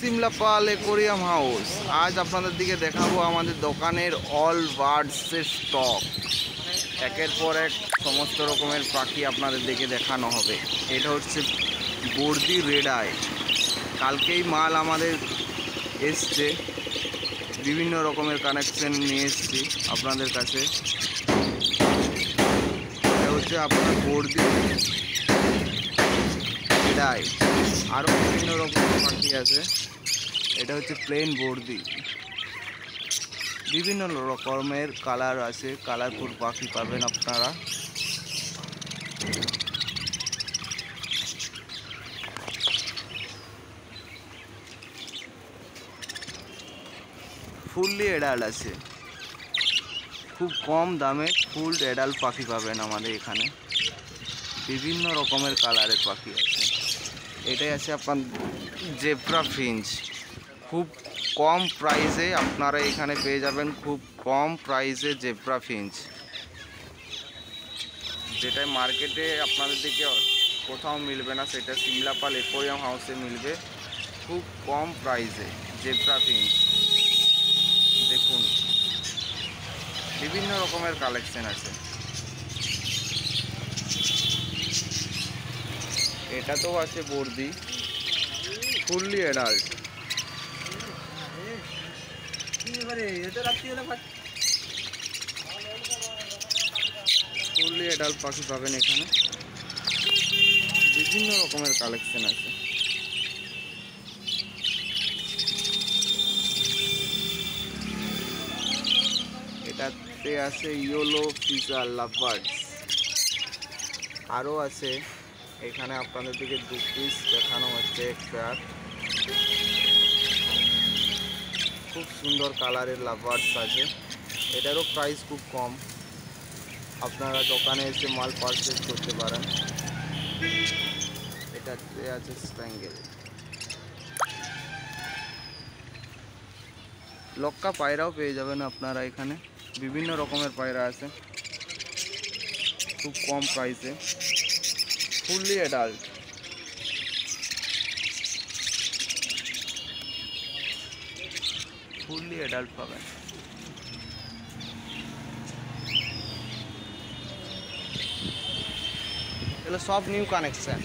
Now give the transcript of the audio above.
Simlapal aquarium house. আজ আপনাদের দিকে দেখাবো আমাদের দোকানের অল বার্ডসের স্টক। একের পর এক সমস্ত রকমের পাখি আপনাদের দিকে দেখানো হবে। এটা হচ্ছে বর্দি রেড আই। কালকেই মাল আমাদের এসছে, বিভিন্ন রকমের কানেকশন নিয়ে এসছি আপনাদের কাছে। এটা হচ্ছে আপনার বর্দি রেড আই। আরও বিভিন্ন রকমের পাখি আছে। এটা হচ্ছে প্লেন বর্দি। বিভিন্ন রকমের কালার আছে, কালারফুল পাখি পাবেন আপনারা। ফুললি এডাল্ট আছে, খুব কম দামে ফুল এডাল্ট পাখি পাবেন আমাদের এখানে। বিভিন্ন রকমের কালারের পাখি আছে। এটাই আছে আপনার জেব্রা ফিঞ্চ। খুব কম প্রাইসে আপনারা এখানে পেয়ে যাবেন, খুব কম প্রাইসে জেব্রা ফিঞ্চ, যেটা মার্কেটে আপনাদের দিকে কোথাও মিলবে না, সেটা সিমলাপাল অ্যাকোরিয়াম হাউসে মিলবে খুব কম প্রাইসে। জেব্রা ফিঞ্চ দেখুন, বিভিন্ন রকমের কালেকশন আছে। এটাতেও আছে বর্দি, ফুললি অ্যাডাল্ট। ফুললি অ্যাডাল্ট পাখি পাবেন এখানে। বিভিন্ন রকমের কালেকশন আছে। এটাতে আছে ইয়েলো ফিজার লাভবার্ডস। আরও আছে এখানে আপনাদের দিকে 2 পিস দেখানো হচ্ছে এক পেয়ার। খুব সুন্দর কালারের লাভবার্ডস আছে। এটারও প্রাইস খুব কম, আপনারা দোকানে এসে মাল পারচেজ করতে পারেন। এটাতে আছে স্প্যাঙ্গেল। লক্কা পায়রাও পেয়ে যাবেন আপনারা এখানে। বিভিন্ন রকমের পায়রা আছে খুব কম প্রাইসে, ফুললি অ্যাডাল্ট। ফুললি অ্যাডাল্ট পাবেন। এগুলো সব নিউ কানেকশন।